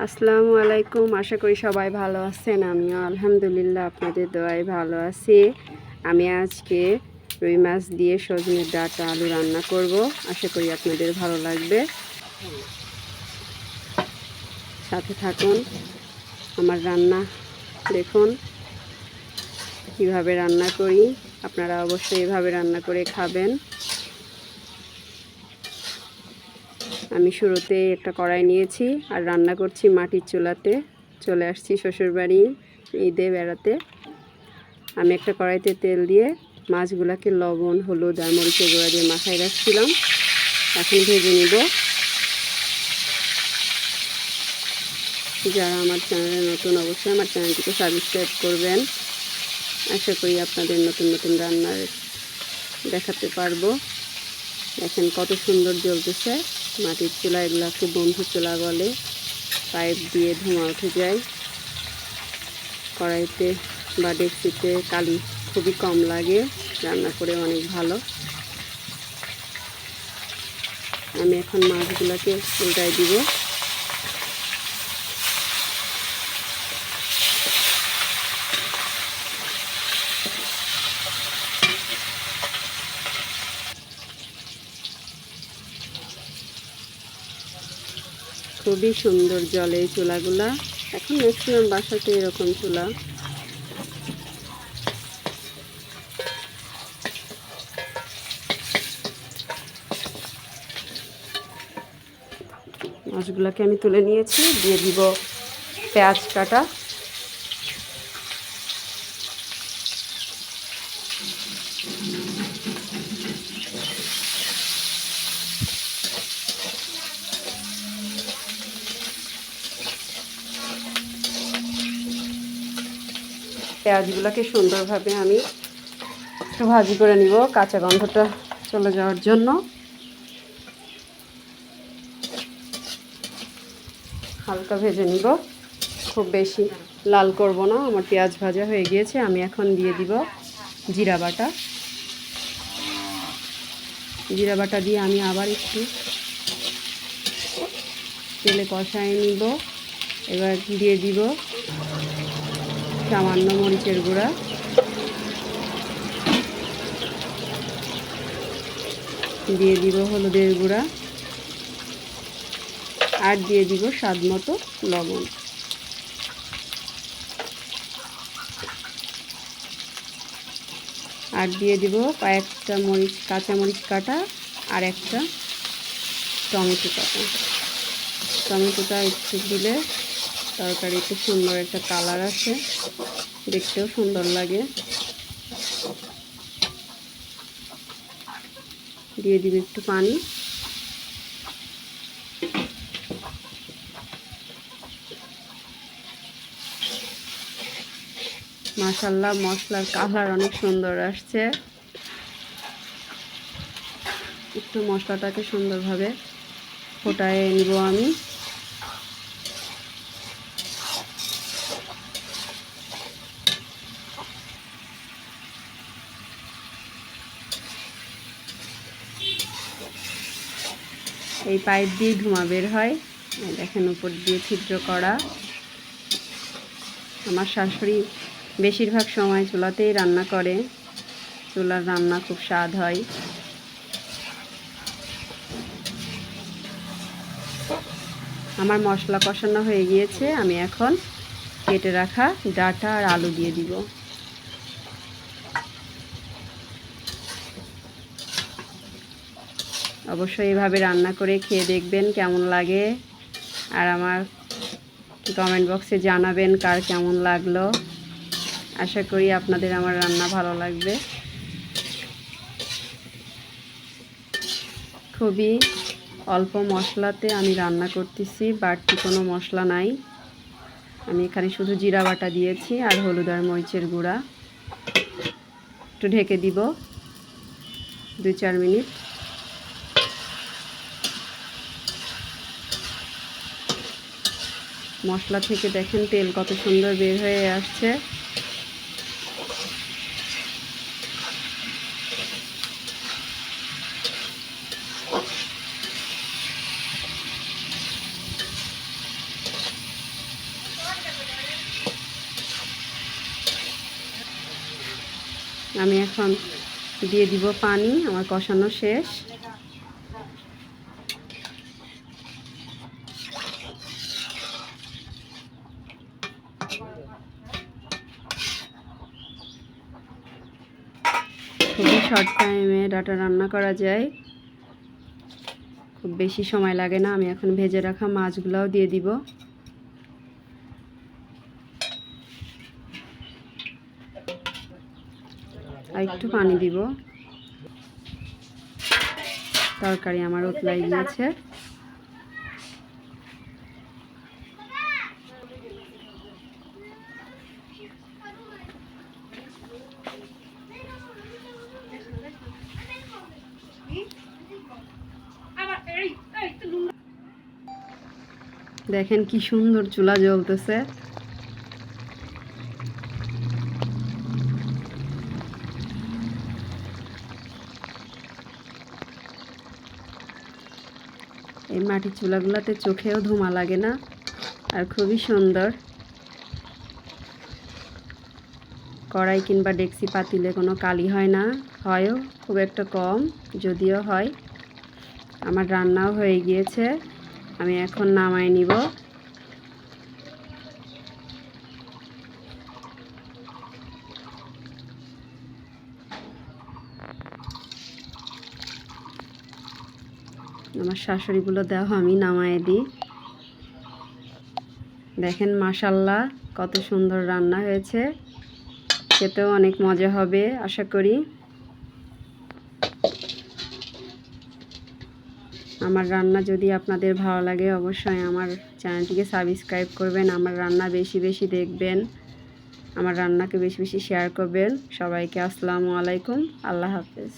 আসসালামু আলাইকুম। আশা করি সবাই ভালো আছেন। আমিও আলহামদুলিল্লাহ আপনাদের দোয়ায় ভালো আছি। আমি আজকে রুই মাছ দিয়ে সজনের ডাঁটা আলু রান্না করব। আশা করি আপনাদের ভালো লাগবে, সাথে থাকুন। আমার রান্না দেখুন কিভাবে রান্না করি। আপনারা অবশ্যই এভাবে রান্না করে খাবেন। আমি শুরুতে একটা কড়াই নিয়েছি আর রান্না করছি মাটির চুলাতে। চলে আসছি শ্বশুরবাড়ি ঈদে বেড়াতে। আমি একটা কড়াইতে তেল দিয়ে মাছগুলোকে লবণ, হলুদ আর মরিচের গুঁড়া দিয়ে মাখায় রাখছিলাম। এখন ভেজে নিব। যারা আমার চ্যানেলে নতুন, অবশ্যই আমার চ্যানেলটিকে সাবস্ক্রাইব করবেন। আশা করি আপনাদের নতুন নতুন রান্নার দেখাতে পারবো। দেখেন কত সুন্দর জ্বলতেছে মাটির চুলা। এগুলোকে বন্ধু চুলা বলে। পাইপ দিয়ে ধোঁয়া উঠে যায়। কড়াইতে বা ডেকচিতে কালি খুবই কম লাগে, রান্না করে অনেক ভালো। আমি এখন মাছগুলোকে উল্টাই দিব। খুবই সুন্দর জলে এই চুলাগুলা। এখন ম্যাক্সিমাম বাসাতে এরকম চুলা। মাছগুলোকে আমি তুলে নিয়েছি। দিয়ে দিব পেঁয়াজ কাটা। পেঁয়াজগুলোকে সুন্দরভাবে আমি একটু ভাজি করে নিব, কাঁচা গন্ধটা চলে যাওয়ার জন্য। হালকা ভেজে নিব, খুব বেশি লাল করব না। আমার পেঁয়াজ ভাজা হয়ে গিয়েছে। আমি এখন দিয়ে দিব জিরা বাটা। জিরা বাটা দিয়ে আমি আবার একটু তেলে কষায় নিব। এবার দিয়ে দিব সামান্য মরিচের গুঁড়া, দিয়ে দিব হলুদের গুঁড়া, আর দিয়ে দিব স্বাদ মতো লবণ। আর দিয়ে দিব কয়েকটা মরিচ, কাঁচা মরিচ কাটা, আর একটা টমেটো কাটা। টমেটোটা একটু দিলে তরকারিতে সুন্দর একটা কালার আসে, দেখতেও সুন্দর লাগে। দিয়ে দিব একটু পানি। মাশাআল্লাহ, মশলার কালার অনেক সুন্দর আসছে। একটু মশলাটাকে সুন্দরভাবে ফোটায় নিব আমি। এই পাইপ দিয়ে ধোঁয়া বের হয়, দেখেন উপর দিয়ে ছিদ্র করা। আমার শাশুড়ি বেশিরভাগ সময় চুলাতেই রান্না করে। চুলার রান্না খুব স্বাদ হয়। আমার মশলা কষানো হয়ে গিয়েছে। আমি এখন কেটে রাখা ডাঁটা আর আলু দিয়ে দিব। অবশ্যই এভাবে রান্না করে খেয়ে দেখবেন কেমন লাগে। আর আমার কমেন্ট বক্সে জানাবেন কার কেমন লাগলো। আশা করি আপনাদের আমার রান্না ভালো লাগবে। খুবই অল্প মশলাতে আমি রান্না করতেছি, বাড়তি কোনো মশলা নাই। আমি এখানে শুধু জিরা বাটা দিয়েছি আর হলুদ আর মরিচের গুঁড়া। একটু ঢেকে দিব 2-4 মিনিট। মশলা থেকে দেখেন তেল কত সুন্দর বের হয়ে আসছে। আমি এখন দিয়ে দিব পানি। আমার কষানো শেষ। খুবই শর্ট টাইমে ডাটা রান্না করা যায়, খুব বেশি সময় লাগে না। আমি এখন ভেজে রাখা মাছগুলোও দিয়ে দিব। আর একটু পানি দিব। তরকারি আমার উতলাই গিয়েছে। দেখেন কি সুন্দর চুলা জ্বলতেছে। এই মাটির চুলাগুলোতে চোখেও ধোঁয়া লাগে না, আর খুবই সুন্দর। কড়াই কিংবা ডেকচি পাতিলে কোনো কালি হয় না, হয়ও খুব একটা কম, যদিও হয়। আমার রান্নাও হয়ে গিয়েছে, আমি এখন নামাই নিব। আমার শাশুড়িগুলো দেওয়া আমি নামাই দিই। দেখেন মাশাআল্লাহ কত সুন্দর রান্না হয়েছে, খেতেও অনেক মজা হবে আশা করি। আমার রান্না যদি আপনাদের ভালো লাগে অবশ্যই আমার চ্যানেলটিকে সাবস্ক্রাইব করবেন, আমার রান্না বেশি বেশি দেখবেন, আমার রান্নাকে বেশি বেশি শেয়ার করবেন। সবাইকে আসসালামু আলাইকুম, আল্লাহ হাফেজ।